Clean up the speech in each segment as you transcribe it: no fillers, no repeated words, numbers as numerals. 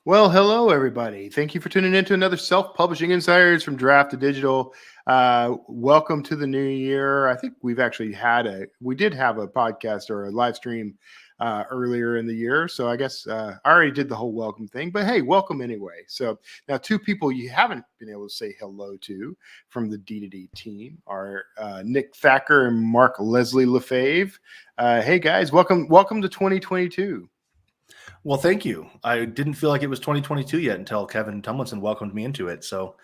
Well, hello, everybody. Thank you for tuning in to another Self-Publishing Insiders from Draft to Digital. Welcome to the new year. I think we did have a podcast or a live stream earlier in the year. So I guess I already did the whole welcome thing, but hey, welcome anyway. So now two people you haven't been able to say hello to from the D2D team are Nick Thacker and Mark Leslie Lefebvre. Hey guys, welcome to 2022. Well, thank you. I didn't feel like it was 2022 yet until Kevin Tumlinson welcomed me into it. So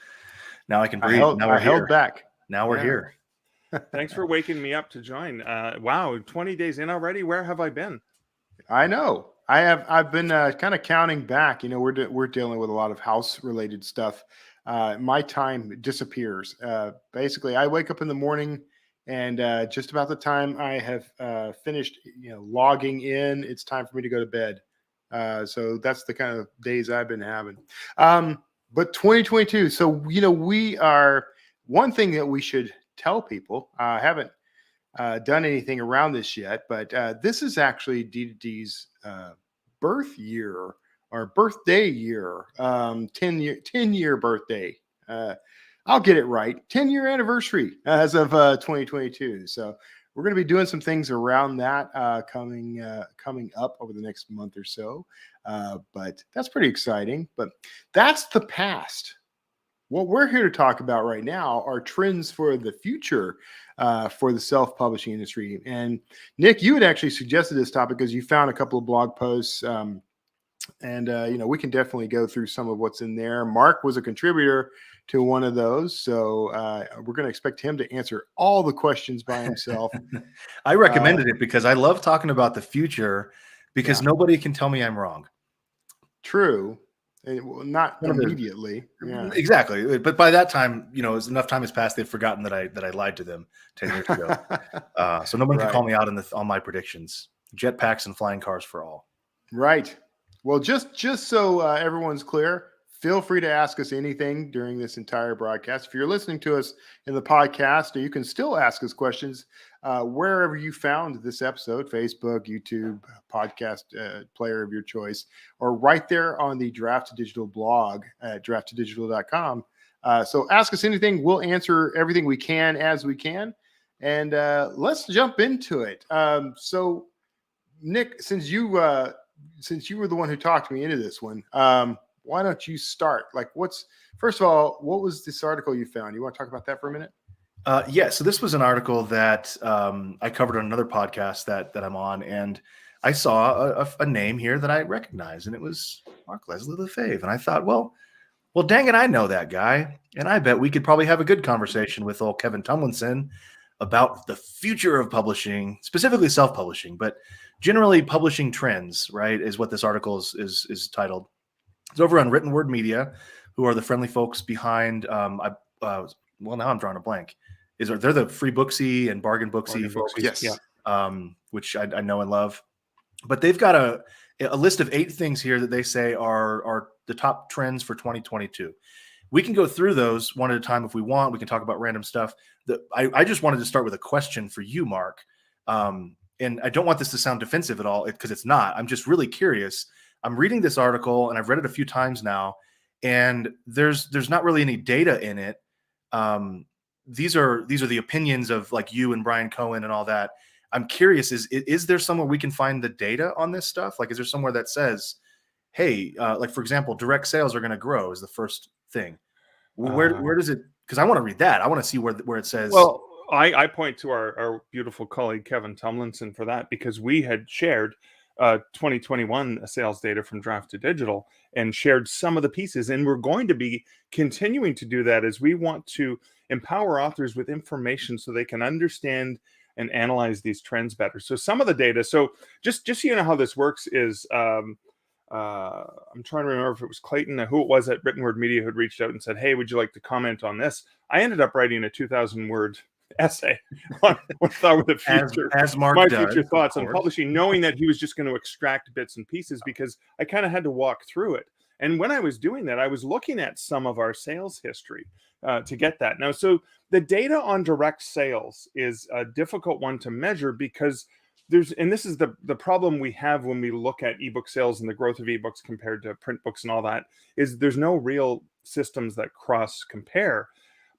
now I can breathe. I held back. Now we're here. Thanks for waking me up to join. Wow, 20 days in already. Where have I been? I know. I've been kind of counting back. You know, we're dealing with a lot of house related stuff. My time disappears. Basically, I wake up in the morning, and just about the time I have finished, logging in, it's time for me to go to bed. So that's the kind of days I've been having. But 2022. So, we are, one thing that we should tell people, I haven't done anything around this yet, but this is actually D2D's birth year or birthday year, 10-year birthday. I'll get it right. 10-year anniversary as of 2022. So we're going to be doing some things around that coming up over the next month or so. But that's pretty exciting. But that's the past. What we're here to talk about right now are trends for the future for the self-publishing industry. And Nick, you had actually suggested this topic because you found a couple of blog posts. And we can definitely go through some of what's in there. Mark was a contributor to one of those. So we're going to expect him to answer all the questions by himself. I recommended it because I love talking about the future because nobody can tell me I'm wrong. True. Not immediately. Yeah. Exactly. But by that time, enough time has passed. They've forgotten that I lied to them 10 years ago. So nobody can call me out on my predictions. Jetpacks and flying cars for all. Right. Well, just so everyone's clear, feel free to ask us anything during this entire broadcast. If you're listening to us in the podcast, you can still ask us questions wherever you found this episode, Facebook, YouTube, podcast player of your choice, or right there on the Draft to Digital blog at drafttodigital.com. So ask us anything. We'll answer everything we can as we can. And let's jump into it. So, Nick, since you were the one who talked me into this one, why don't you start? First of all, what was this article you found? You want to talk about that for a minute? Yeah. So this was an article that I covered on another podcast that I'm on, and I saw a name here that I recognized, and it was Mark Leslie Lefebvre. And I thought, well, dang it, I know that guy, and I bet we could probably have a good conversation with old Kevin Tumlinson about the future of publishing, specifically self-publishing, but generally publishing trends, right, is what this article is titled. It's over on Written Word Media, who are the friendly folks behind, now I'm drawing a blank. They're the Free Booksy and Bargain Booksy folks, yes, which I know and love. But they've got a list of 8 things here that they say are the top trends for 2022. We can go through those one at a time if we want. We can talk about random stuff. I just wanted to start with a question for you, Mark. And I don't want this to sound defensive at all because it's not. I'm just really curious. I'm reading this article and I've read it a few times now, and there's not really any data in it. These are the opinions of like you and Brian Cohen and all that. I'm curious, is there somewhere we can find the data on this stuff? Like, is there somewhere that says, hey, like for example, direct sales are going to grow is the first thing. Where does it? Because I want to read that. I want to see where it says. Well, I point to our beautiful colleague Kevin Tumlinson for that, because we had shared 2021 sales data from Draft to Digital and shared some of the pieces, and we're going to be continuing to do that as we want to empower authors with information so they can understand and analyze these trends better. So some of the data, so just so you know how this works is, I'm trying to remember if it was Clayton, who it was at Written Word Media, who had reached out and said, hey, would you like to comment on this? I ended up writing a 2,000-word essay on what I thought with the future, as Mark my does, future thoughts on publishing, knowing that he was just going to extract bits and pieces, because I kind of had to walk through it. And when I was doing that, I was looking at some of our sales history to get that. Now, so the data on direct sales is a difficult one to measure because and this is the problem we have when we look at ebook sales and the growth of ebooks compared to print books and all that, is there's no real systems that cross compare.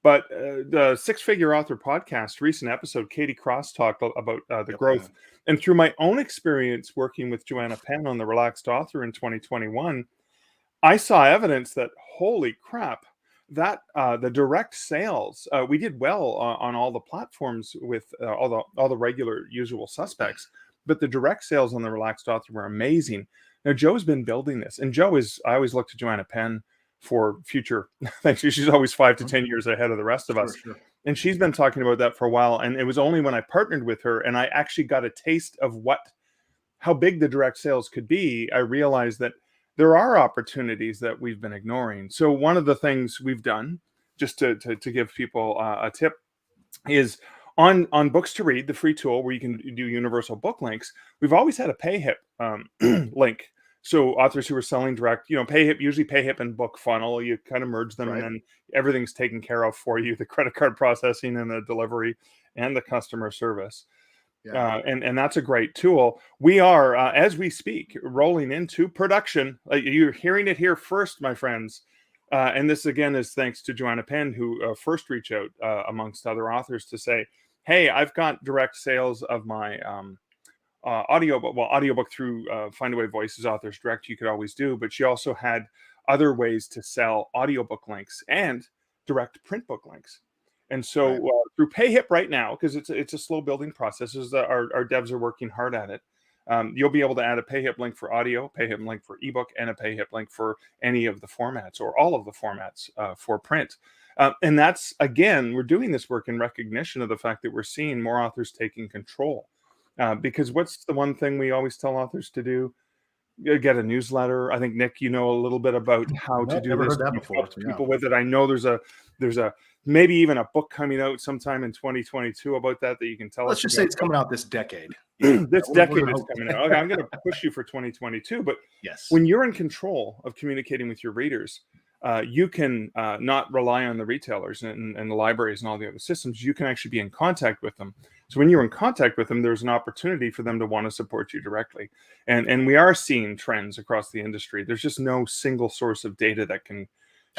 But the Six Figure Author podcast recent episode, Katie Cross talked about the growth. And through my own experience working with Joanna Penn on the Relaxed Author in 2021, I saw evidence that, holy crap, that the direct sales, we did well on all the platforms with all the regular usual suspects, but the direct sales on the Relaxed Author were amazing. Now, Joe's been building this, and I always look to Joanna Penn for future things. She's always 5 to 10 years ahead of the rest of us. Sure. And she's been talking about that for a while. And it was only when I partnered with her and I actually got a taste of how big the direct sales could be, I realized that there are opportunities that we've been ignoring. So one of the things we've done, just to give people a tip, is on Books to Read, the free tool where you can do universal book links. We've always had a PayHip link. So authors who are selling direct, usually PayHip and BookFunnel, you kind of merge them, and then everything's taken care of for you: the credit card processing and the delivery and the customer service. Yeah. And that's a great tool. We are, as we speak, rolling into production. You're hearing it here first, my friends. And this, again, is thanks to Joanna Penn, who first reached out, amongst other authors, to say, hey, I've got direct sales of my audiobook through Findaway Voices Authors Direct. You could always do, but she also had other ways to sell audiobook links and direct print book links. And so through PayHip right now, because it's a slow building process, our devs are working hard at it. You'll be able to add a PayHip link for audio, PayHip link for ebook, and a PayHip link for any of the formats or all of the formats for print. And that's, again, we're doing this work in recognition of the fact that we're seeing more authors taking control. Because what's the one thing we always tell authors to do? Get a newsletter. I think, Nick, you know a little bit about how to do never this. heard that before. People with it. I know there's a maybe even a book coming out sometime in 2022 about that you can tell us. Let's just say it's coming out this decade. This decade is coming out. Okay, I'm going to push you for 2022. But yes, when you're in control of communicating with your readers, you can not rely on the retailers and the libraries and all the other systems. You can actually be in contact with them. So when you're in contact with them, there's an opportunity for them to want to support you directly. And we are seeing trends across the industry. There's just no single source of data that can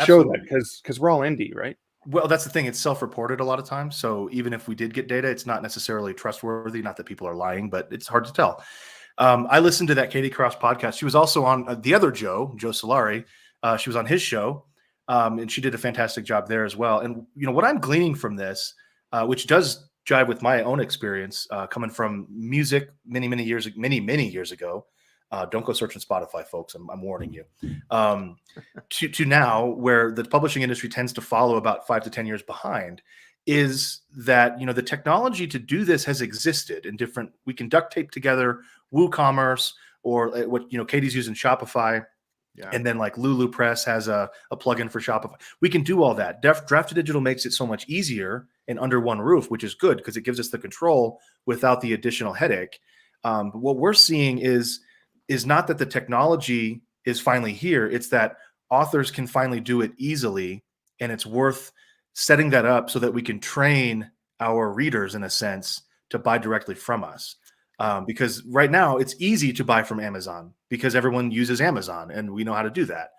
show that, because we're all indie, right? Well, that's the thing. It's self-reported a lot of times. So even if we did get data, it's not necessarily trustworthy. Not that people are lying, but it's hard to tell. I listened to that Katie Cross podcast. She was also on the other Joe Solari. She was on his show, and she did a fantastic job there as well. And what I'm gleaning from this, which does jive with my own experience, coming from music many years ago. Don't go searching Spotify, folks. I'm warning you. To now, where the publishing industry tends to follow about 5 to 10 years behind, is that the technology to do this has existed in different. We can duct tape together WooCommerce, or what Katie's using Shopify. Yeah. And then like Lulu Press has a plugin for Shopify. We can do all that. Draft to Digital makes it so much easier and under one roof, which is good because it gives us the control without the additional headache. But what we're seeing is not that the technology is finally here. It's that authors can finally do it easily, and it's worth setting that up so that we can train our readers, in a sense, to buy directly from us. Because right now it's easy to buy from Amazon because everyone uses Amazon and we know how to do that.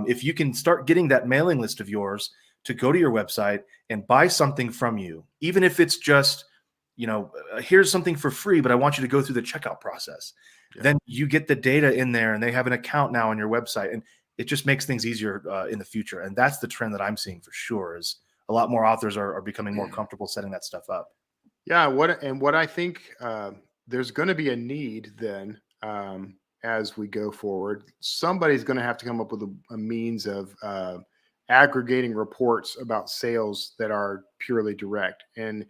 If you can start getting that mailing list of yours to go to your website and buy something from you, even if it's just, here's something for free, but I want you to go through the checkout process. Yeah. Then you get the data in there and they have an account now on your website, and it just makes things easier in the future. And that's the trend that I'm seeing for sure, is a lot more authors are becoming more comfortable setting that stuff up. Yeah. What I think, there's going to be a need then, as we go forward. Somebody's going to have to come up with a means of aggregating reports about sales that are purely direct. And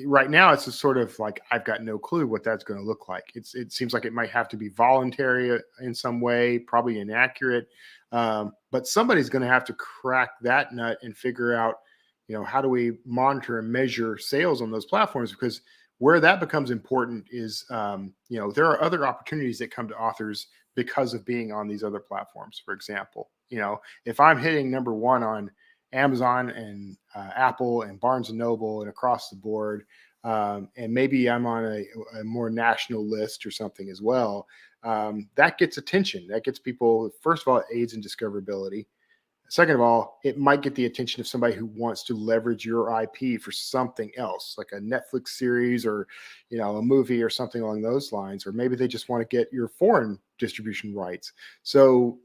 right now it's a sort of like, I've got no clue what that's going to look like. It seems like it might have to be voluntary in some way, probably inaccurate. But somebody's going to have to crack that nut and figure out, how do we monitor and measure sales on those platforms? Because where that becomes important is, there are other opportunities that come to authors because of being on these other platforms. For example, if I'm hitting number one on Amazon and Apple and Barnes and Noble and across the board, and maybe I'm on a more national list or something as well, that gets attention. That gets people, first of all, it aids in discoverability. Second of all, it might get the attention of somebody who wants to leverage your IP for something else, like a Netflix series or, a movie or something along those lines. Or maybe they just want to get your foreign distribution rights. So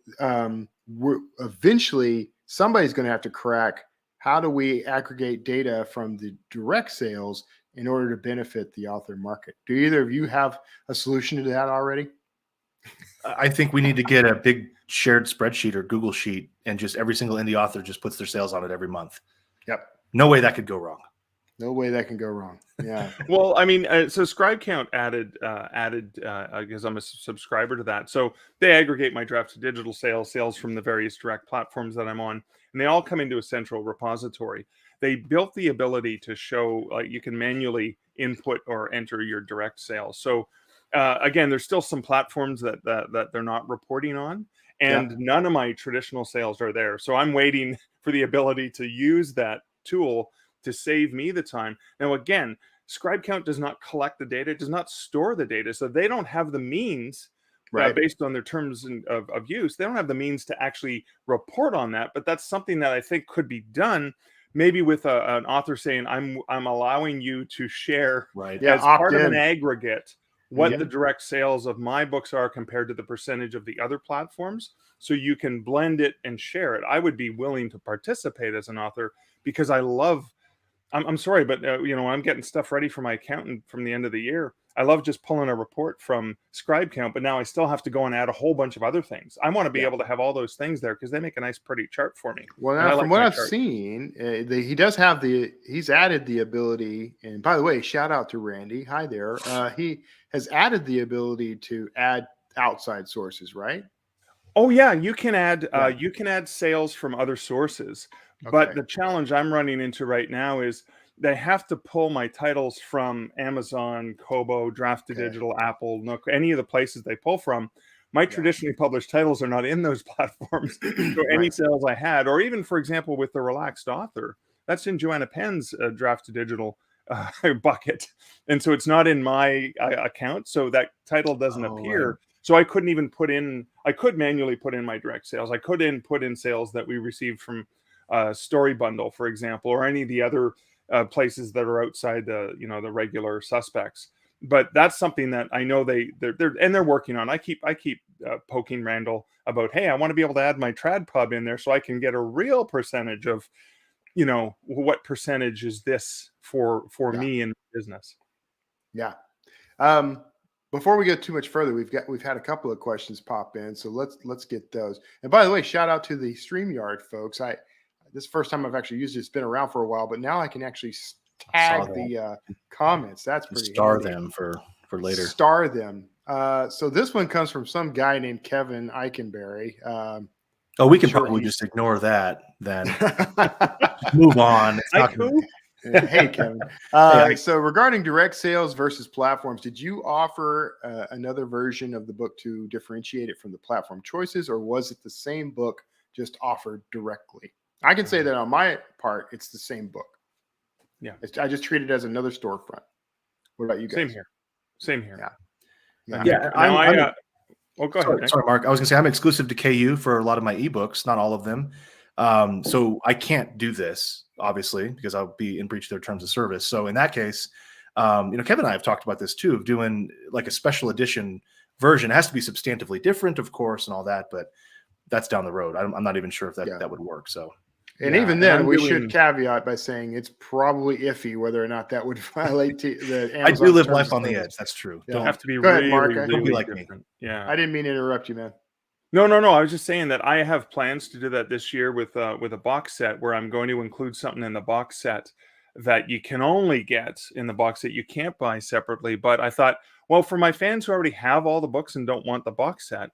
eventually somebody's going to have to crack, how do we aggregate data from the direct sales in order to benefit the author market? Do either of you have a solution to that already? I think we need to get a big shared spreadsheet or Google sheet, and just every single indie author just puts their sales on it every month. Yep. No way that could go wrong. No way that can go wrong. Yeah. Well, I mean, so ScribeCount added because I'm a subscriber to that. So they aggregate my draft to digital sales from the various direct platforms that I'm on, and they all come into a central repository. They built the ability to show, like, you can manually input or enter your direct sales. So again, there's still some platforms that they're not reporting on, and none of my traditional sales are there. So I'm waiting for the ability to use that tool to save me the time. Now, again, ScribeCount does not collect the data, it does not store the data. So they don't have the means, based on their terms of use, they don't have the means to actually report on that. But that's something that I think could be done, maybe with an author saying, I'm allowing you to share as part of an aggregate what the direct sales of my books are compared to the percentage of the other platforms, so you can blend it and share it. I would be willing to participate as an author, because I love, I'm sorry, but when I'm getting stuff ready for my accountant from the end of the year, I love just pulling a report from ScribeCount, but now I still have to go and add a whole bunch of other things. I want to be able to have all those things there, because they make a nice, pretty chart for me. Well, now, from what I've seen, he does have he's added the ability, and by the way, shout out to Randy. Hi there. He has added the ability to add outside sources, right? Oh yeah, you can add sales from other sources. But the challenge I'm running into right now is they have to pull my titles from Amazon, Kobo, Draft to Digital, Apple, Nook, any of the places they pull from. My traditionally published titles are not in those platforms. So any sales I had, or even, for example, with the Relaxed Author, that's in Joanna Penn's Draft to Digital bucket. And so it's not in my account. So that title doesn't appear. Right. So I couldn't even I could manually put in my direct sales. I could put in sales that we received from Story Bundle, for example, or any of the other places that are outside the regular suspects. But that's something that I know they're working on. I keep poking Randall about, hey, I want to be able to add my trad pub in there so I can get a real percentage of, what percentage is this for me in business. Yeah. Before we get too much further, we've had a couple of questions pop in, so let's get those. And by the way, shout out to the StreamYard folks. This is the first time I've actually used it. It's been around for a while, but now I can actually tag the comments. That's pretty handy. Them for later. Star them. So this one comes from some guy named Kevin Eikenberry. We can probably just ignore that then. Move on. It's not gonna... Hey, Kevin. So regarding direct sales versus platforms, did you offer another version of the book to differentiate it from the platform choices, or was it the same book just offered directly? I can say that on my part, it's the same book. Yeah. I just treat it as another storefront. What about you guys? Same here. Yeah. Go ahead. Sorry, Mark. I was going to say I'm exclusive to KU for a lot of my ebooks, not all of them. So I can't do this, obviously, because I'll be in breach of their terms of service. So in that case, Kevin and I have talked about this too, of doing like a special edition version. It has to be substantively different, of course, and all that, but that's down the road. I'm not even sure if that would work. So. And even then, we should caveat by saying it's probably iffy whether or not that would violate the Amazon. I do live life on the edge. That's true. Don't have to be Go ahead, Mark. Don't be like different. me. Yeah. I didn't mean to interrupt you, man. No. I was just saying that I have plans to do that this year with a box set, where I'm going to include something in the box set that you can only get in the box set. You can't buy separately. But I thought, well, for my fans who already have all the books and don't want the box set,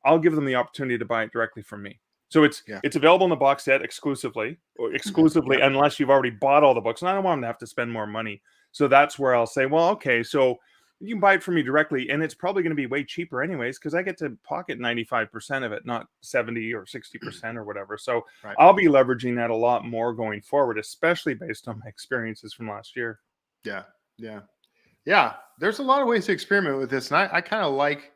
I'll give them the opportunity to buy it directly from me. So it's available in the box set exclusively, unless you've already bought all the books. And I don't want them to have to spend more money. So that's where I'll say, well, okay, so you can buy it from me directly, and it's probably going to be way cheaper anyways, because I get to pocket 95% of it, not 70 or 60% or whatever. So I'll be leveraging that a lot more going forward, especially based on my experiences from last year. Yeah. Yeah. Yeah. There's a lot of ways to experiment with this. And I kind of like,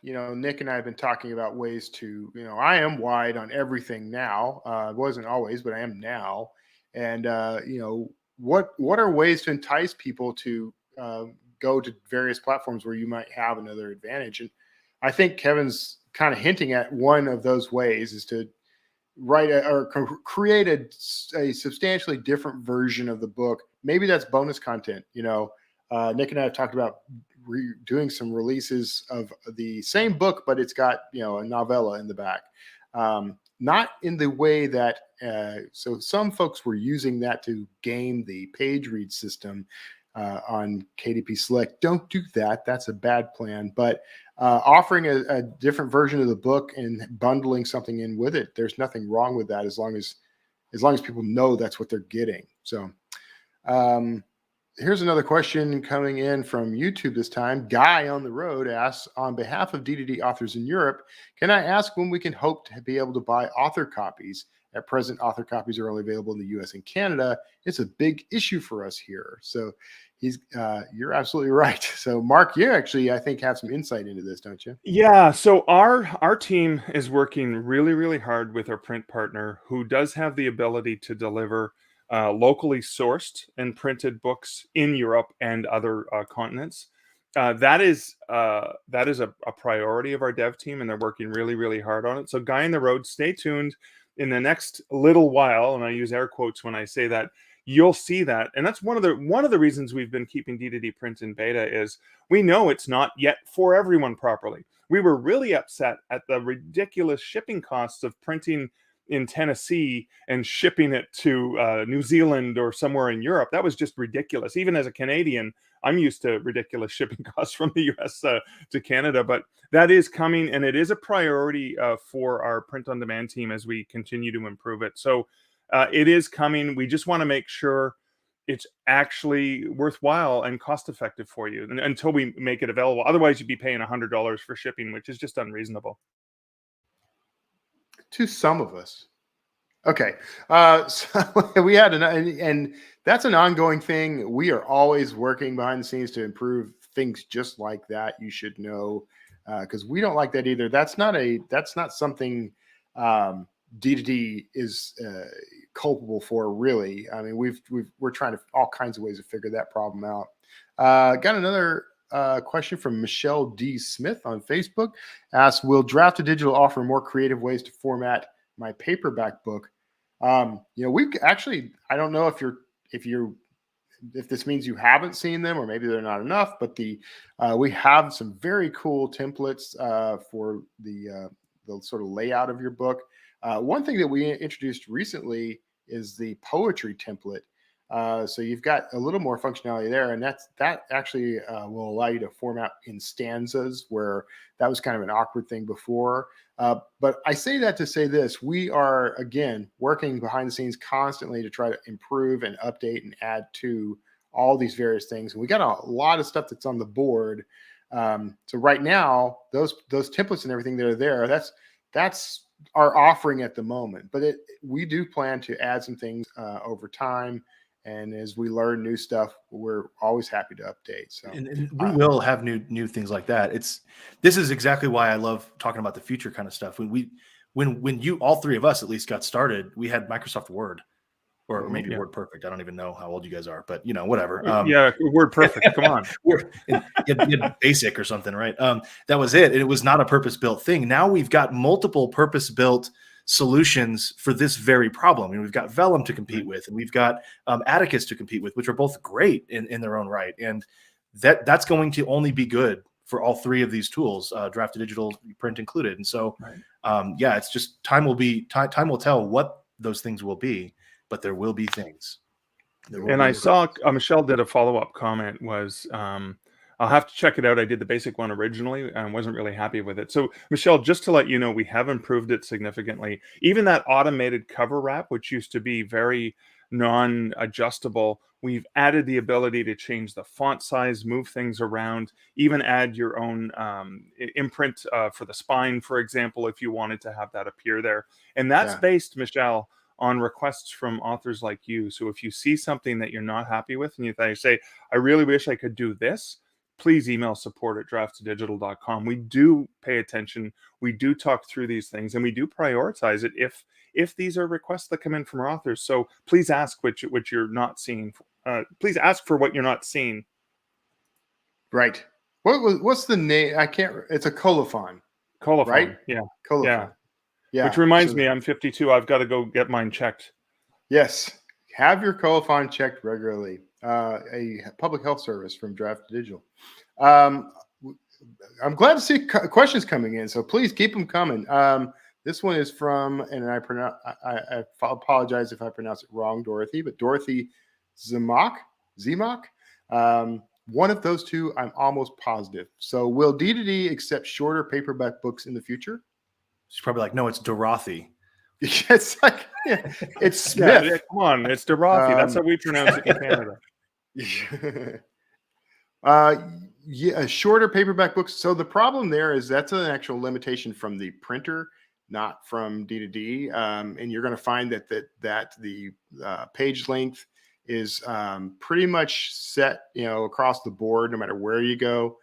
Nick and I have been talking about ways to, I am wide on everything now. It wasn't always, but I am now. And, what are ways to entice people to go to various platforms where you might have another advantage? And I think Kevin's kind of hinting at one of those ways is to write create a substantially different version of the book. Maybe that's bonus content. Nick and I have talked about doing some releases of the same book, but it's got a novella in the back. Not in the way that so some folks were using that to game the page read system on KDP Select. Don't do that. That's a bad plan. But offering a different version of the book and bundling something in with it, there's nothing wrong with that as long as people know that's what they're getting. So here's another question coming in from YouTube this time. Guy on the Road asks, on behalf of D2D authors in Europe, can I ask when we can hope to be able to buy author copies? At present, author copies are only available in the US and Canada. It's a big issue for us here. So you're absolutely right. So Mark, you actually, I think, have some insight into this, don't you? Yeah, so our team is working really, really hard with our print partner, who does have the ability to deliver locally sourced and printed books in Europe and other continents. That is a priority of our dev team, and they're working really, really hard on it. So Guy on the Road, stay tuned. In the next little while, and I use air quotes when I say that, you'll see that. And that's one of the reasons we've been keeping D2D print in beta is we know it's not yet for everyone properly. We were really upset at the ridiculous shipping costs of printing in Tennessee and shipping it to New Zealand or somewhere in Europe. That was just ridiculous. Even as a Canadian, I'm used to ridiculous shipping costs from the US to Canada, but that is coming, and it is a priority for our print-on-demand team as we continue to improve it. So it is coming. We just want to make sure it's actually worthwhile and cost-effective for you until we make it available. Otherwise, you'd be paying $100 for shipping, which is just unreasonable. To some of us. Okay. So we had and that's an ongoing thing. We are always working behind the scenes to improve things just like that. You should know, because we don't like that either. That's not something D2D is culpable for, really. I mean, we're trying to all kinds of ways to figure that problem out. Got another question from Michelle D. Smith on Facebook. Asks, will Draft to Digital offer more creative ways to format my paperback book? We actually, I don't know if this means you haven't seen them, or maybe they're not enough, but we have some very cool templates for the sort of layout of your book. One thing that we introduced recently is the poetry template. So you've got a little more functionality there, and that actually will allow you to format in stanzas, where that was kind of an awkward thing before. But I say that to say this: we are, again, working behind the scenes constantly to try to improve and update and add to all these various things. And we got a lot of stuff that's on the board. So right now, those templates and everything that are there, that's our offering at the moment. But we do plan to add some things over time. And as we learn new stuff, we're always happy to update. So, and we will have new things like that. This is exactly why I love talking about the future kind of stuff. When you, all three of us at least, got started, we had Microsoft Word, or maybe Word Perfect. I don't even know how old you guys are, but whatever. Yeah, Word Perfect. Come on, you had Basic or something, right? That was it. It was not a purpose-built thing. Now we've got multiple purpose-built solutions for this very problem. We've got Vellum to compete with, and we've got Atticus to compete with, which are both great in their own right. And that's going to only be good for all three of these tools, Draft to Digital, print included. And so, it's just time will tell what those things will be, but there will be things. I saw Michelle did a follow-up comment was, I'll have to check it out. I did the basic one originally and wasn't really happy with it. So Michelle, just to let you know, we have improved it significantly. Even that automated cover wrap, which used to be very non-adjustable, we've added the ability to change the font size, move things around, even add your own imprint for the spine, for example, if you wanted to have that appear there. And that's based, Michelle, on requests from authors like you. So if you see something that you're not happy with and you say, I really wish I could do this, please email support@draft2digital.com. We do pay attention. We do talk through these things, and we do prioritize it if these are requests that come in from our authors. So please ask what you're not seeing. Please ask for what you're not seeing. Right. What's the name? I can't. It's a colophon. Colophon. Right? Yeah. Colophon. Yeah. Which reminds me, I'm 52. I've got to go get mine checked. Yes. Have your colophon checked regularly. A public health service from Draft to Digital. I'm glad to see questions coming in, so please keep them coming. This one is from, and I apologize if I pronounce it wrong, Dorothy, but Dorothy Zemock. One of those two, I'm almost positive. So will D2D accept shorter paperback books in the future? She's probably like, no, it's Dorothy. It's like, it's Smith. Yeah, come on, it's Dorothy. That's how we pronounce it in Canada. Yeah, shorter paperback books. So the problem there is that's an actual limitation from the printer, not from D2D. And you're going to find that the page length is pretty much set, across the board, no matter where you go.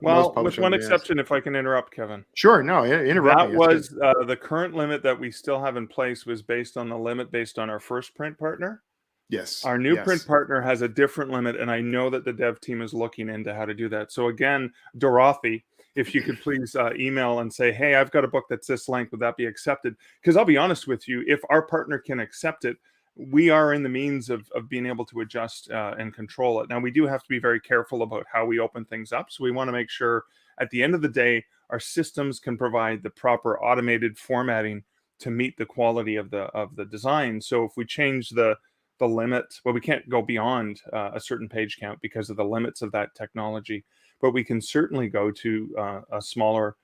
Well, with one exception, if I can interrupt, Kevin. Sure, no, interrupt. That was the current limit that we still have in place was based on the limit based on our first print partner. Yes. Our new print partner has a different limit, and I know that the dev team is looking into how to do that. So again, Dorothy, if you could please email and say, hey, I've got a book that's this length, would that be accepted? Because I'll be honest with you, if our partner can accept it, we are in the means of being able to adjust and control it. Now, we do have to be very careful about how we open things up. So we want to make sure at the end of the day, our systems can provide the proper automated formatting to meet the quality of the design. So if we change the limit, well, we can't go beyond a certain page count because of the limits of that technology, but we can certainly go to a smaller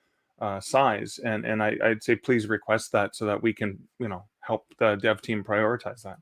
size. And I'd say, please request that so that we can, help the dev team prioritize that.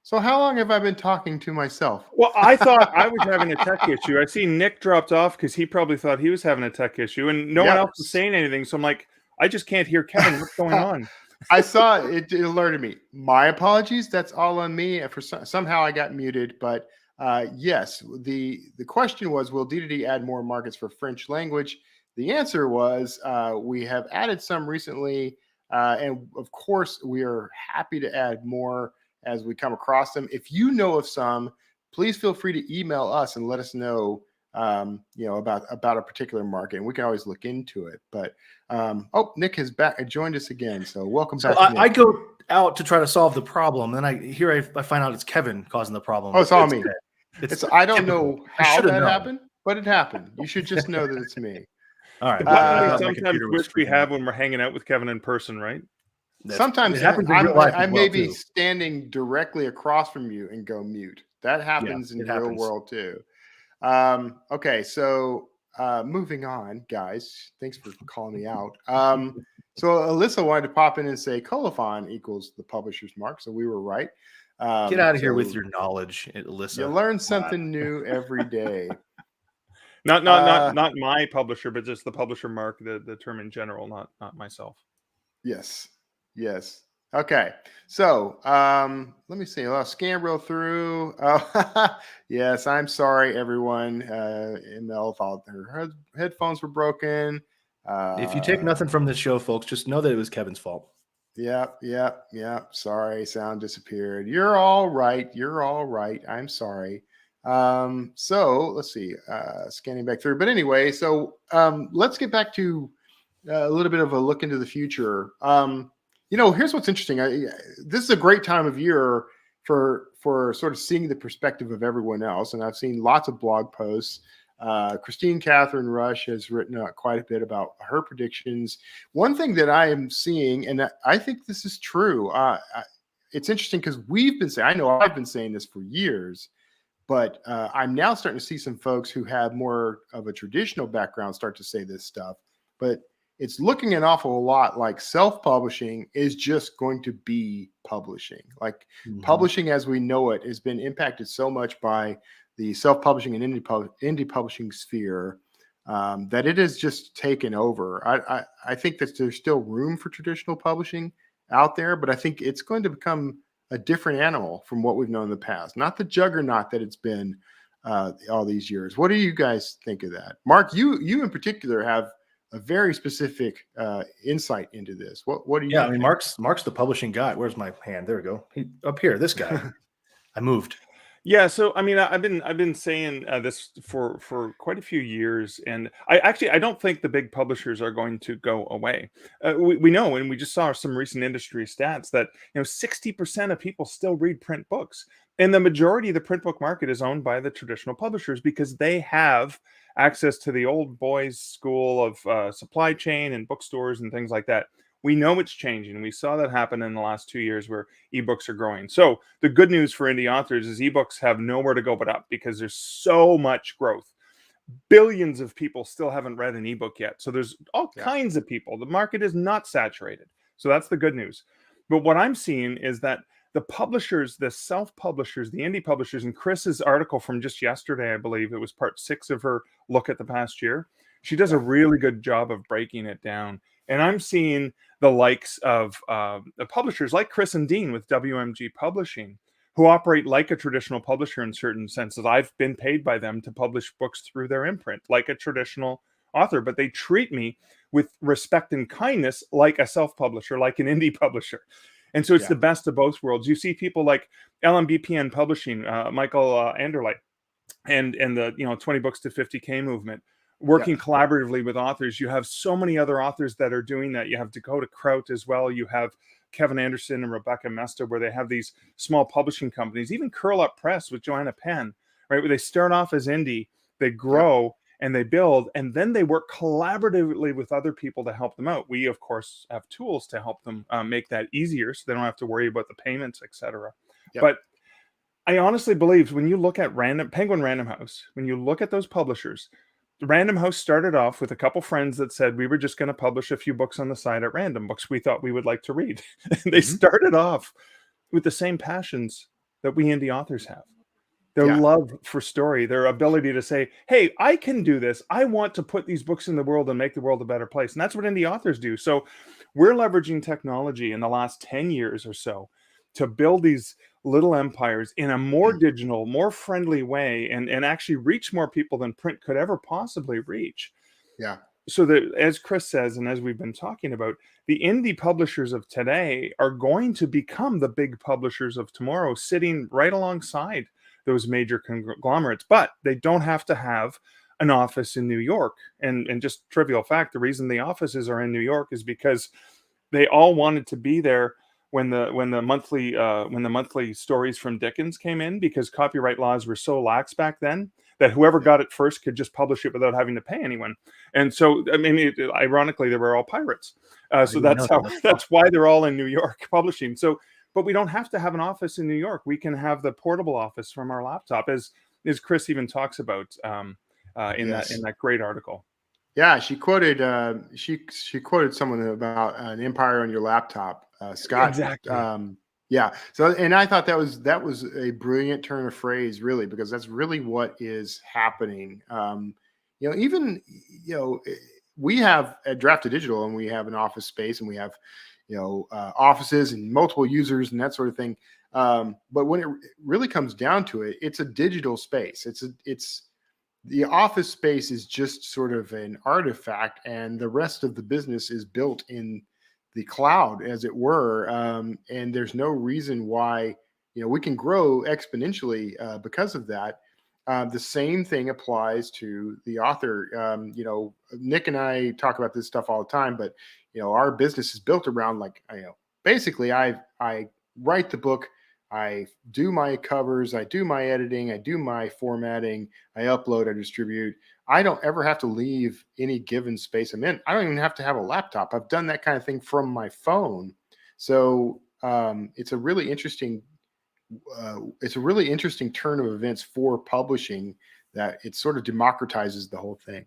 So how long have I been talking to myself? Well, I thought I was having a tech issue. I see Nick dropped off because he probably thought he was having a tech issue, and no one else was saying anything. So I'm like, I just can't hear Kevin. What's going on? I saw it alerted me. My apologies. That's all on me. For somehow I got muted, but yes, the question was, will D2D add more markets for French language? The answer was we have added some recently, and of course we are happy to add more as we come across them. If you know of some, please feel free to email us and let us know, about a particular market, and we can always look into it. But Nick has joined us again, so welcome back. I go out to try to solve the problem, and I find out it's Kevin causing the problem. Oh, it's all me. I don't typical. know how that happened, but it happened. You should just know that it's me. All right. Sometimes wish we have when we're hanging out with Kevin in person, right? Sometimes I may be standing directly across from you and go mute. That happens in the real world too. Okay, so moving on, guys. Thanks for calling me out. So Alyssa wanted to pop in and say colophon equals the publisher's mark. So we were right. Get out of here with your knowledge, Alyssa. You learn something new every day. Not my publisher, but just the publisher mark, the term in general, not myself. Yes. Okay. So let me see. I'll scan real through. Yes, I'm sorry, everyone. ML thought their headphones were broken. If you take nothing from this show, folks, just know that it was Kevin's fault. Yep. Sorry, sound disappeared. You're all right. I'm sorry. So let's see. Scanning back through. But anyway, so let's get back to a little bit of a look into the future. Here's what's interesting. This is a great time of year for sort of seeing the perspective of everyone else. And I've seen lots of blog posts. Christine Catherine Rush has written quite a bit about her predictions. One thing that I am seeing, and I think this is true, it's interesting because I know I've been saying this for years, but I'm now starting to see some folks who have more of a traditional background start to say this stuff. But it's looking an awful lot like self-publishing is just going to be publishing. Like publishing as we know it has been impacted so much by the self-publishing and indie publishing sphere that it has just taken over. I think that there's still room for traditional publishing out there, but I think it's going to become a different animal from what we've known in the past. Not the juggernaut that it's been all these years. What do you guys think of that? Mark, you in particular have a very specific insight into this. What do you? Yeah, I mean, Mark's the publishing guy. Where's my hand? There we go. Up here, this guy. I moved. Yeah, so I mean, I've been saying this for quite a few years, and I don't think the big publishers are going to go away. We know, and we just saw some recent industry stats that 60% of people still read print books, and the majority of the print book market is owned by the traditional publishers because they have access to the old boys' school of supply chain and bookstores and things like that. We know it's changing. We saw that happen in the last 2 years where ebooks are growing. So the good news for indie authors is ebooks have nowhere to go but up because there's so much growth. Billions of people still haven't read an ebook yet. So there's all kinds of people. The market is not saturated. So that's the good news. But what I'm seeing is that the publishers, the self-publishers, the indie publishers, and Chris's article from just yesterday, I believe it was part 6 of her look at the past year, she does a really good job of breaking it down. And I'm seeing the likes of the publishers like Chris and Dean with WMG Publishing, who operate like a traditional publisher in certain senses. I've been paid by them to publish books through their imprint, like a traditional author, but they treat me with respect and kindness like a self-publisher, like an indie publisher. And so it's the best of both worlds. You see people like LMBPN Publishing, Michael Anderle, and the 20 books to 50K movement, working collaboratively with authors. You have so many other authors that are doing that. You have Dakota Kraut as well. You have Kevin Anderson and Rebecca Mesta, where they have these small publishing companies, even Curl Up Press with Joanna Penn, right? Where they start off as indie, they grow and they build, and then they work collaboratively with other people to help them out. We, of course, have tools to help them make that easier so they don't have to worry about the payments, etc. But I honestly believe when you look at Penguin Random House, when you look at those publishers, Random House started off with a couple friends that said we were just going to publish a few books on the side at random, books we thought we would like to read. They started off with the same passions that we indie authors have. Their love for story, their ability to say, hey, I can do this. I want to put these books in the world and make the world a better place. And that's what indie authors do. So we're leveraging technology in the last 10 years or so to build these little empires in a more digital, more friendly way, and actually reach more people than print could ever possibly reach. Yeah. So that, as Chris says, and as we've been talking about, the indie publishers of today are going to become the big publishers of tomorrow, sitting right alongside those major conglomerates. But they don't have to have an office in New York. And just trivial fact, the reason the offices are in New York is because they all wanted to be there when the monthly stories from Dickens came in, because copyright laws were so lax back then that whoever got it first could just publish it without having to pay anyone. And so, I mean, ironically, they were all pirates. So that's why they're all in New York publishing. So, but we don't have to have an office in New York. We can have the portable office from our laptop, as Chris even talks about in that great article. Yeah, she quoted she quoted someone about an empire on your laptop. Scott. Exactly. Yeah. So, and I thought that was a brilliant turn of phrase, really, because that's really what is happening. We have at Draft to Digital, and we have an office space, and we have offices and multiple users and that sort of thing. But when it really comes down to it, it's a digital space. It's the office space is just sort of an artifact, and the rest of the business is built in the cloud, as it were. And there's no reason why, we can grow exponentially because of that. The same thing applies to the author. Nick and I talk about this stuff all the time, but our business is built around basically I write the book, I do my covers, I do my editing, I do my formatting, I upload, I distribute. I don't ever have to leave any given space I'm in. I don't even have to have a laptop. I've done that kind of thing from my phone. So it's a really interesting turn of events for publishing, that it sort of democratizes the whole thing.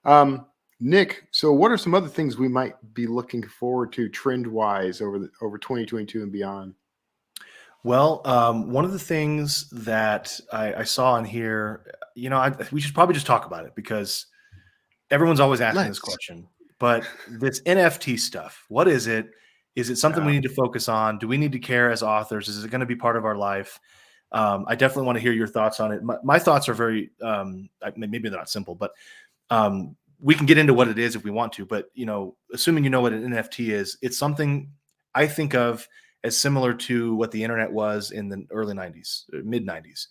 Um, Nick, so what are some other things we might be looking forward to trend wise over 2022 and beyond? Well, one of the things that I saw in here, we should probably just talk about it because everyone's always asking this Let's. question. But this NFT stuff, what is it? Is it something we need to focus on? Do we need to care as authors? Is it going to be part of our life? I definitely want to hear your thoughts on it. My thoughts are very, maybe they're not simple, but we can get into what it is if we want to. But, assuming you know what an NFT is, it's something I think of as similar to what the internet was in the early 90s, mid 90s,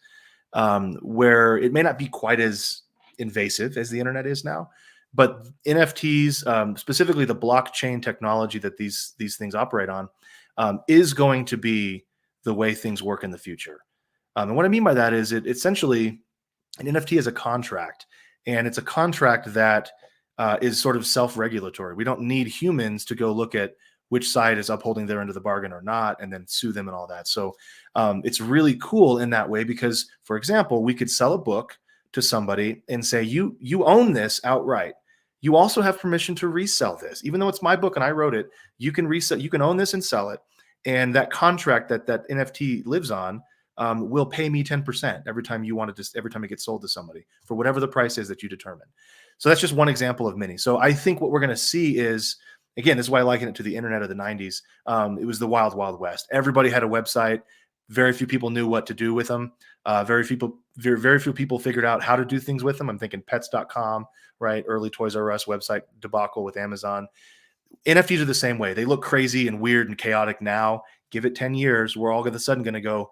where it may not be quite as invasive as the internet is now. But NFTs, specifically the blockchain technology that these things operate on, is going to be the way things work in the future. And what I mean by that is it essentially, an NFT is a contract, and it's a contract that is sort of self-regulatory. We don't need humans to go look at which side is upholding their end of the bargain or not, and then sue them and all that. So it's really cool in that way because, for example, we could sell a book to somebody and say, you own this outright. You also have permission to resell this. Even though it's my book and I wrote it, you can resell, you can own this and sell it. And that contract that NFT lives on will pay me 10% every time every time it gets sold to somebody for whatever the price is that you determine. So that's just one example of many. So I think what we're going to see is, again, this is why I liken it to the internet of the 90s. It was the wild, wild west. Everybody had a website. Very few people knew what to do with them. Very few people figured out how to do things with them. I'm thinking pets.com, right? Early Toys R Us website debacle with Amazon. NFTs are the same way. They look crazy and weird and chaotic now. Give it 10 years, we're all of a sudden going to go,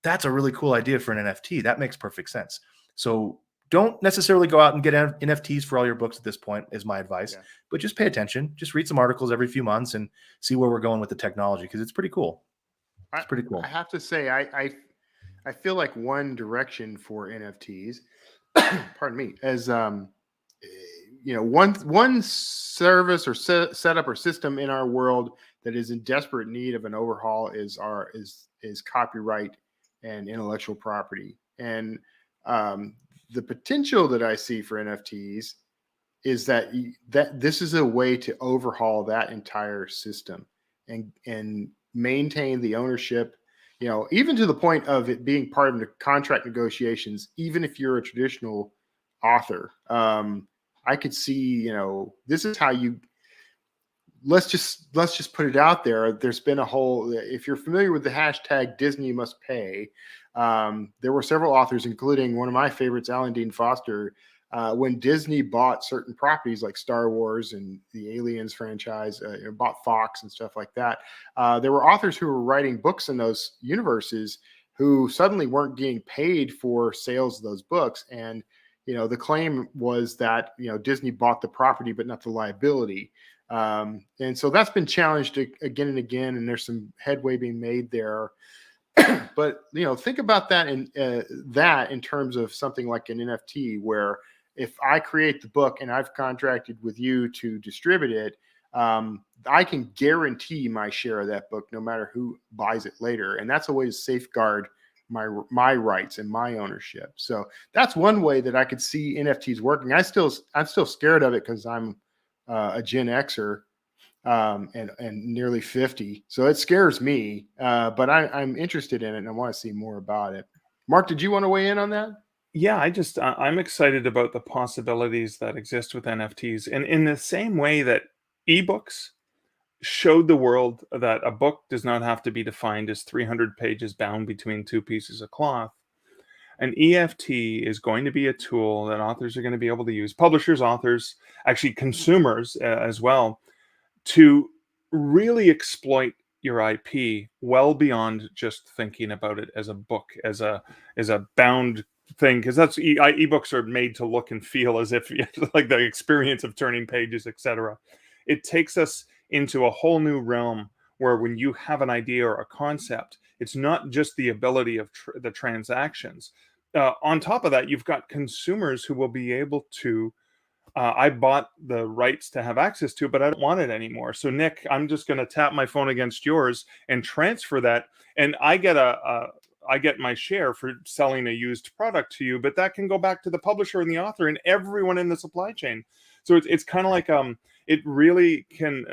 that's a really cool idea for an NFT. That makes perfect sense. So don't necessarily go out and get NFTs for all your books at this point, is my advice. Yeah. But just pay attention. Just read some articles every few months and see where we're going with the technology, because it's pretty cool. It's pretty cool. I have to say, I feel like one direction for NFTs, pardon me, as one service or setup or system in our world that is in desperate need of an overhaul is copyright and intellectual property. And the potential that I see for NFTs is that this is a way to overhaul that entire system and maintain the ownership, even to the point of it being part of the contract negotiations. Even if you're a traditional author, I could see, this is how you, let's just put it out there. There's been a whole, if you're familiar with the hashtag Disney must pay, there were several authors, including one of my favorites, Alan Dean Foster. When Disney bought certain properties like Star Wars and the Aliens franchise, bought Fox and stuff like that, there were authors who were writing books in those universes who suddenly weren't getting paid for sales of those books. And, the claim was that, Disney bought the property, but not the liability. And so that's been challenged again and again, and there's some headway being made there. But, think about that in terms of something like an NFT, where if I create the book and I've contracted with you to distribute it, I can guarantee my share of that book no matter who buys it later. And that's a way to safeguard my rights and my ownership. So that's one way that I could see NFTs working. I'm still scared of it because I'm a Gen Xer and nearly 50. So it scares me, but I'm interested in it and I want to see more about it. Mark, did you want to weigh in on that? Yeah, I'm excited about the possibilities that exist with NFTs. And in the same way that ebooks showed the world that a book does not have to be defined as 300 pages bound between two pieces of cloth, an EFT is going to be a tool that authors are going to be able to use, publishers, authors, actually consumers as well, to really exploit your IP well beyond just thinking about it as a book, as a bound thing, because that's ebooks are made to look and feel as if like the experience of turning pages, etc. It takes us into a whole new realm where when you have an idea or a concept, it's not just the ability of the transactions. On top of that, you've got consumers who will be able to, I bought the rights to have access to it, but I don't want it anymore. So Nick, I'm just going to tap my phone against yours and transfer that, and I get my share for selling a used product to you, but that can go back to the publisher and the author and everyone in the supply chain. So it's kind of like it really can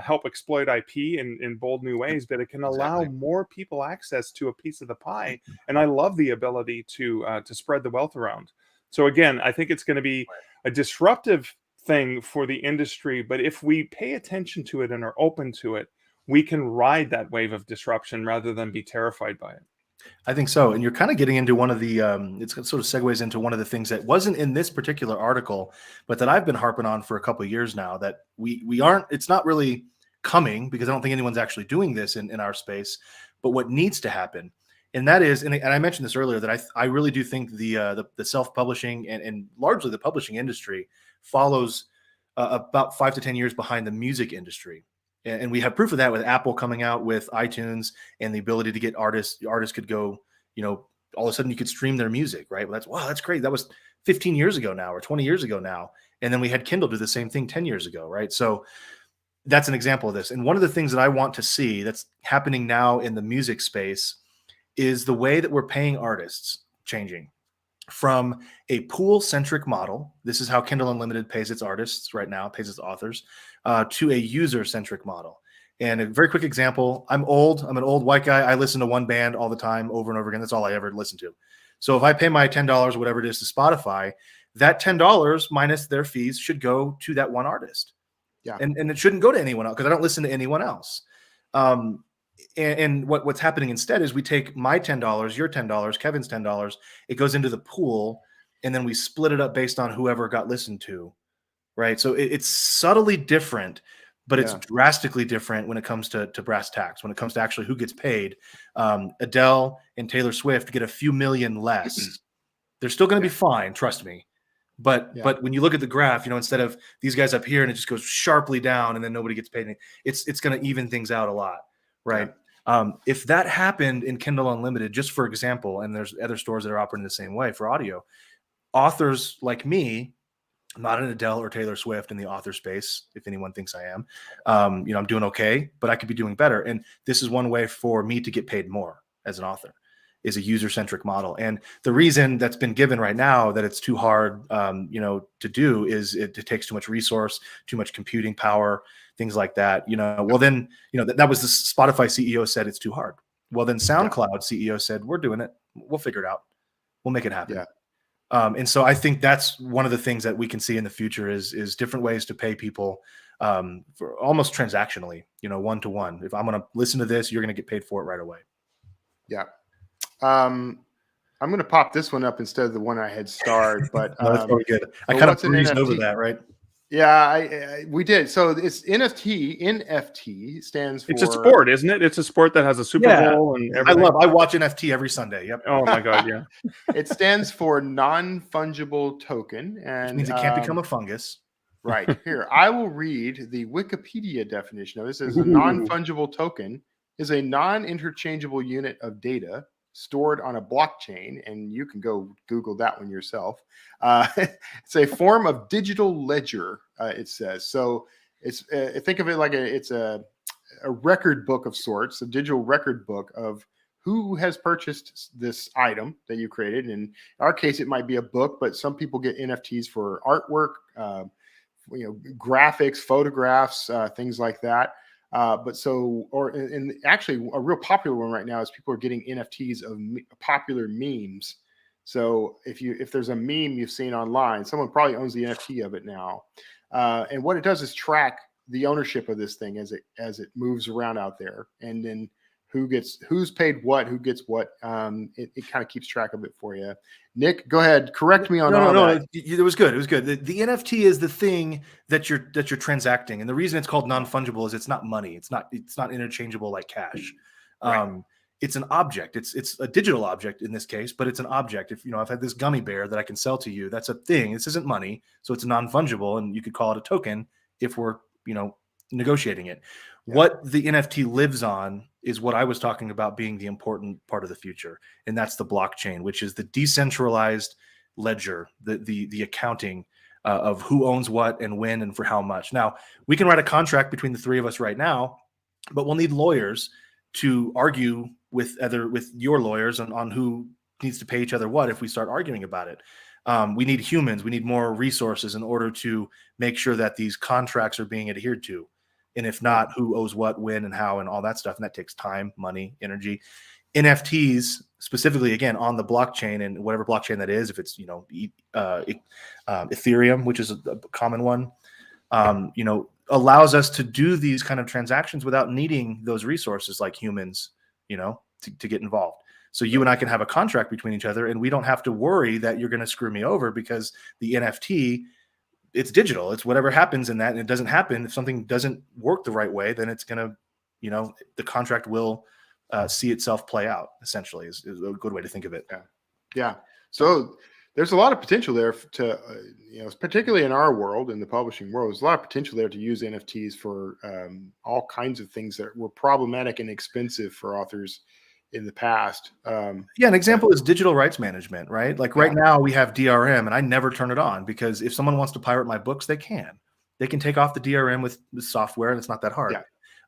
help exploit IP in bold new ways, but it can allow more people access to a piece of the pie. And I love the ability to spread the wealth around. So again, I think it's going to be a disruptive thing for the industry, but if we pay attention to it and are open to it, we can ride that wave of disruption rather than be terrified by it. I think so. And you're kind of getting into one of the, it sort of segues into one of the things that wasn't in this particular article, but that I've been harping on for a couple of years now, that we aren't, it's not really coming because I don't think anyone's actually doing this in our space, but what needs to happen. And that is, and I mentioned this earlier, that I really do think the self-publishing and largely the publishing industry follows about 5 to 10 years behind the music industry. And we have proof of that with Apple coming out with iTunes and the ability to get artists could go, all of a sudden you could stream their music, right? Well, that's great. That was 15 years ago now, or 20 years ago now. And then we had Kindle do the same thing 10 years ago, right? So that's an example of this. And one of the things that I want to see that's happening now in the music space is the way that we're paying artists changing from a pool-centric model. This is how Kindle Unlimited pays its artists right now, pays its authors, to a user-centric model. And a very quick example, I'm an old white guy. I listen to one band all the time, over and over again. That's all I ever listen to. So if I pay my $10, whatever it is, to Spotify, that $10 minus their fees should go to that one artist. Yeah. And it shouldn't go to anyone else because I don't listen to anyone else. And what's happening instead is we take my $10, your $10, Kevin's $10, it goes into the pool, and then we split it up based on whoever got listened to, right? So it's subtly different, but it's drastically different when it comes to brass tacks, when it comes to actually who gets paid. Adele and Taylor Swift get a few million less. They're still going to be fine, trust me. But when you look at the graph, instead of these guys up here and it just goes sharply down and then nobody gets paid, it's going to even things out a lot. Right. Yeah. If that happened in Kindle Unlimited, just for example, and there's other stores that are operating the same way for audio, authors like me, I'm not an Adele or Taylor Swift in the author space, if anyone thinks I am, I'm doing okay, but I could be doing better. And this is one way for me to get paid more as an author, is a user-centric model. And the reason that's been given right now that it's too hard, to do is it takes too much resource, too much computing power, things like that. Well, then, that was the Spotify CEO said it's too hard. Well, then SoundCloud CEO said, we're doing it. We'll figure it out. We'll make it happen. Yeah. And so I think that's one of the things that we can see in the future is different ways to pay people for almost transactionally, one-to-one. If I'm going to listen to this, you're going to get paid for it right away. Yeah. I'm going to pop this one up instead of the one I had starred, but no, that's probably good. I kind of breezed over that, right? Yeah, we did. So it's NFT. NFT stands for. It's a sport, isn't it? It's a sport that has a Super Bowl and everything. I watch NFT every Sunday. Yep. Oh my God, yeah. It stands for non-fungible token, and which means it can't become a fungus. Right here, I will read the Wikipedia definition of this. As a non-fungible token is a non-interchangeable unit of data stored on a blockchain, and you can go Google that one yourself. It's a form of digital ledger, it says. So it's think of it like it's a record book of sorts, a digital record book of who has purchased this item that you created. In our case, it might be a book, but some people get NFTs for artwork, graphics, photographs, things like that. And actually a real popular one right now is people are getting NFTs of popular memes. So if there's a meme you've seen online, someone probably owns the NFT of it now. And what it does is track the ownership of this thing as it moves around out there, and then who's paid what, who gets what. It kind of keeps track of it for you. Nick, go ahead. Correct me on all that. It was good. It was good. The NFT is the thing that you're transacting, and the reason it's called non-fungible is it's not money. It's not interchangeable like cash. Right. It's an object. It's a digital object in this case, but it's an object. If I've had this gummy bear that I can sell to you, that's a thing. This isn't money, so it's non-fungible, and you could call it a token if we're negotiating it. Yeah. What the NFT lives on is what I was talking about being the important part of the future, and that's the blockchain, which is the decentralized ledger, the accounting of who owns what and when and for how much. Now, we can write a contract between the three of us right now, but we'll need lawyers to argue with your lawyers on who needs to pay each other what if we start arguing about it. We need humans. We need more resources in order to make sure that these contracts are being adhered to. And if not, who owes what, when, and how, and all that stuff. And that takes time, money, energy. NFTs, specifically, again, on the blockchain, and whatever blockchain that is, if it's, Ethereum, which is a common one, allows us to do these kind of transactions without needing those resources like humans, to get involved. So you and I can have a contract between each other, and we don't have to worry that you're going to screw me over, because the NFT, it's digital. It's whatever happens in that, and it doesn't happen. If something doesn't work the right way, then it's going to, the contract will see itself play out, essentially, is a good way to think of it. Yeah. So there's a lot of potential there to, particularly in our world, in the publishing world, there's a lot of potential there to use NFTs for all kinds of things that were problematic and expensive for authors in the past. An example is digital rights management, right? Like right now we have DRM, and I never turn it on, because if someone wants to pirate my books, they can take off the DRM with software, and it's not that hard.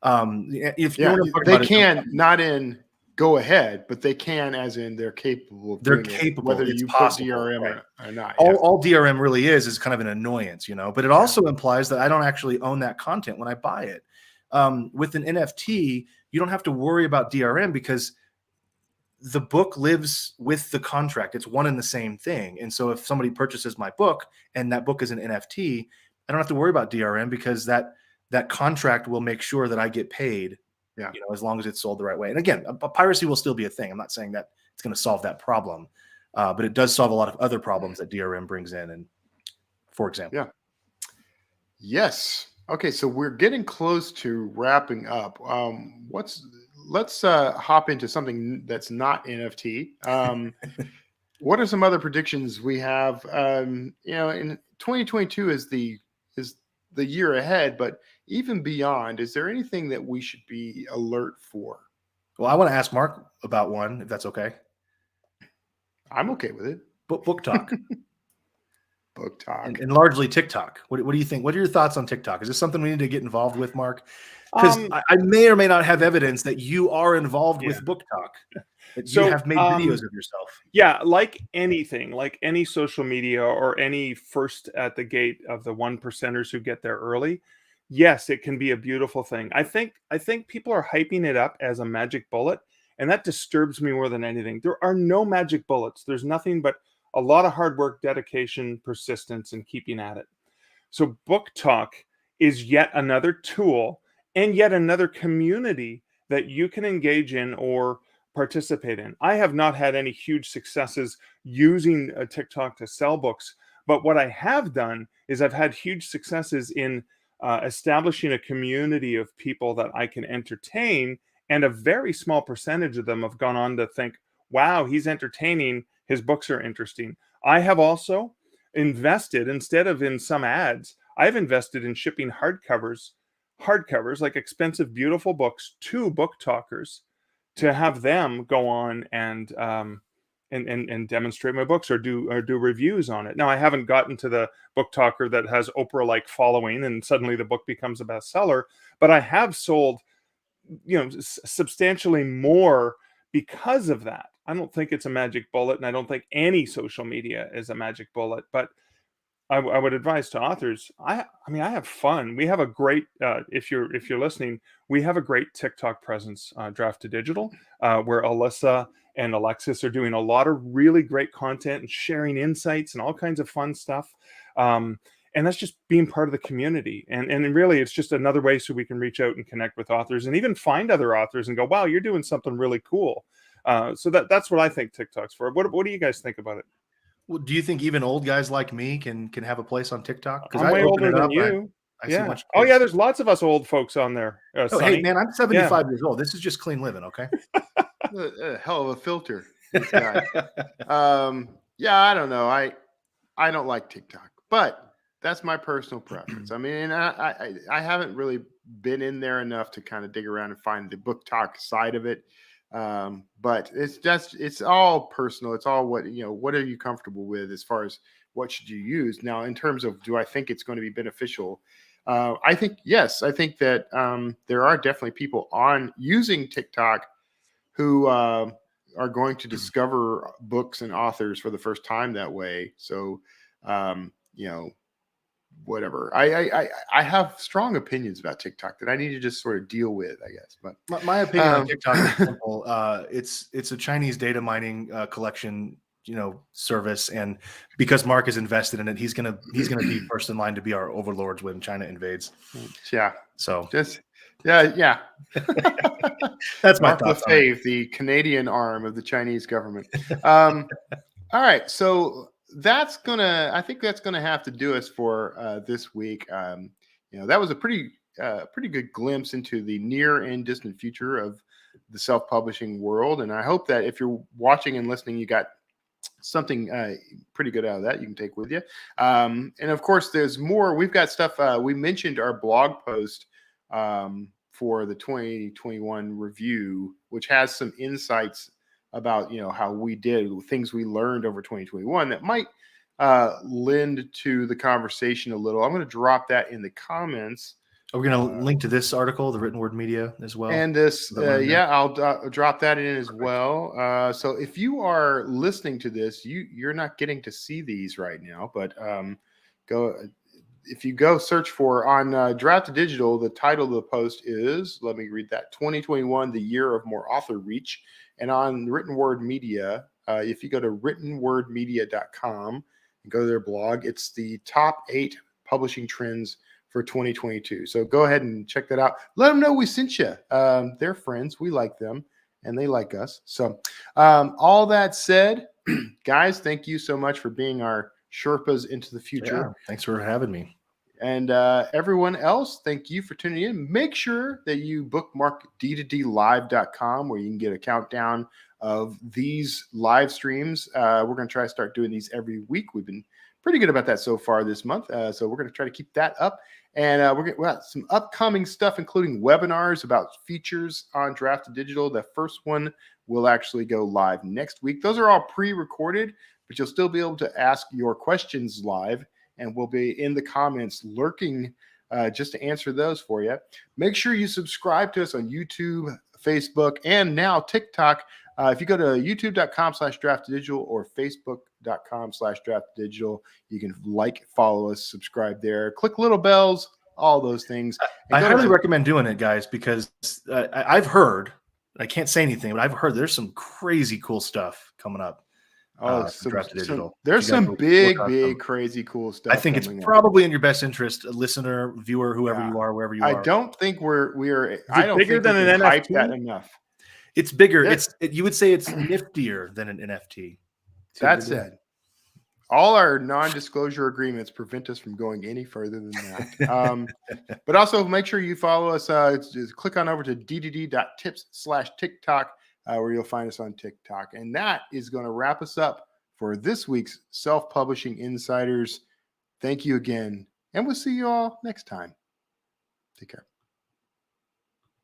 They can not in go ahead, but they can, as in they're capable of doing it, whether you put DRM or not. All DRM really is kind of an annoyance, but it also implies that I don't actually own that content when I buy it. With an NFT, you don't have to worry about DRM, because the book lives with the contract. It's one and the same thing. And so if somebody purchases my book and that book is an NFT, I don't have to worry about DRM, because that contract will make sure that I get paid, as long as it's sold the right way. And again, piracy will still be a thing. I'm not saying that it's going to solve that problem, but it does solve a lot of other problems that DRM brings in. And for example. Yes. Okay. So we're getting close to wrapping up. Let's hop into something that's not NFT. What are some other predictions we have? In 2022 is the year ahead, but even beyond, is there anything that we should be alert for? Well, I want to ask Mark about one, if that's okay. I'm okay with it. Book talk. Book talk. And largely TikTok. What do you think? What are your thoughts on TikTok? Is this something we need to get involved with, Mark? Because I may or may not have evidence that you are involved with Book Talk. That you have made videos of yourself. Yeah, like anything, like any social media or any first at the gate of the 1%ers who get there early. Yes, it can be a beautiful thing. I think people are hyping it up as a magic bullet, and that disturbs me more than anything. There are no magic bullets. There's nothing but a lot of hard work, dedication, persistence, and keeping at it. So Book Talk is yet another tool and yet another community that you can engage in or participate in. I have not had any huge successes using TikTok to sell books, but what I have done is I've had huge successes in establishing a community of people that I can entertain, and a very small percentage of them have gone on to think, wow, he's entertaining, his books are interesting. I have also invested, instead of in some ads, I've invested in shipping hardcovers, like expensive, beautiful books, to book talkers, to have them go on and demonstrate my books or do reviews on it. Now, I haven't gotten to the book talker that has Oprah-like following and suddenly the book becomes a bestseller, but I have sold, substantially more because of that. I don't think it's a magic bullet, and I don't think any social media is a magic bullet, but I would advise to authors. I have fun. We have a great, if you're listening, we have a great TikTok presence, Draft to Digital, where Alyssa and Alexis are doing a lot of really great content and sharing insights and all kinds of fun stuff. And that's just being part of the community. And really, it's just another way so we can reach out and connect with authors and even find other authors and go, wow, you're doing something really cool. So that's what I think TikTok's for. What do you guys think about it? Well, do you think even old guys like me can have a place on TikTok? Because I'm way older than you. I see much. Oh yeah, there's lots of us old folks on there. Hey man, I'm 75 years old. This is just clean living, okay? A hell of a filter, this guy. I don't know. I don't like TikTok, but that's my personal preference. I mean, I haven't really been in there enough to kind of dig around and find the book talk side of it. But it's all personal. It's all what are you comfortable with as far as what should you use? Now, in terms of do I think it's going to be beneficial? I think yes. I think that there are definitely people on using TikTok who are going to discover books and authors for the first time that way. So, you know, whatever. I have strong opinions about TikTok that I need to just sort of deal with, I guess. But My opinion on TikTok is simple. It's a Chinese data mining collection, service, and because Mark is invested in it, he's gonna be first in line to be our overlords when China invades. Yeah. So Just yeah. that's my Mark thoughts on it. Lefebvre, the Canadian arm of the Chinese government. All right, so I think that's gonna have to do us for this week. That was a pretty good glimpse into the near and distant future of the self-publishing world, and I hope that if you're watching and listening, you got something pretty good out of that you can take with you. And of course, there's more. We've got stuff. We mentioned our blog post for the 2021 review, which has some insights about how we did, things we learned over 2021 that might lend to the conversation a little. I'm going to drop that in the comments. Are we going to link to this article, the Written Word Media, as well? And this, I'll drop that in as well. So if you are listening to this, you're not getting to see these right now, but if you go search for on Draft to Digital, the title of the post is, let me read that, 2021, the year of more author reach. And on Written Word Media, if you go to writtenwordmedia.com and go to their blog, it's the top 8 publishing trends for 2022. So go ahead and check that out. Let them know we sent you. They're friends. We like them and they like us. So all that said, guys, thank you so much for being our Sherpas into the future. Yeah, thanks for having me. And everyone else, thank you for tuning in. Make sure that you bookmark d2dlive.com where you can get a countdown of these live streams. We're going to try to start doing these every week. We've been pretty good about that so far this month. So we're going to try to keep that up. And we're going to have some upcoming stuff, including webinars about features on Draft to Digital. The first one will actually go live next week. Those are all pre-recorded, but you'll still be able to ask your questions live. And we'll be in the comments lurking just to answer those for you. Make sure you subscribe to us on YouTube, Facebook, and now TikTok. If you go to youtube.com/draftdigital or facebook.com/draftdigital, you can follow us, subscribe there, click little bells, all those things. I highly recommend doing it, guys, because I've heard, I can't say anything, but I've heard there's some crazy cool stuff coming up. Draft to Digital. There's some big, crazy cool stuff. I think it's probably in your best interest, listener, viewer, whoever you are, wherever you are. I don't think we're. I don't bigger than an NFT. That enough. It's bigger. You would say it's niftier than an NFT. That said, all our non-disclosure agreements prevent us from going any further than that. But also make sure you follow us. Just click on over to ddd.tips/TikTok. Where you'll find us on TikTok. And that is going to wrap us up for this week's Self-Publishing Insiders. Thank you again, and we'll see you all next time. Take care.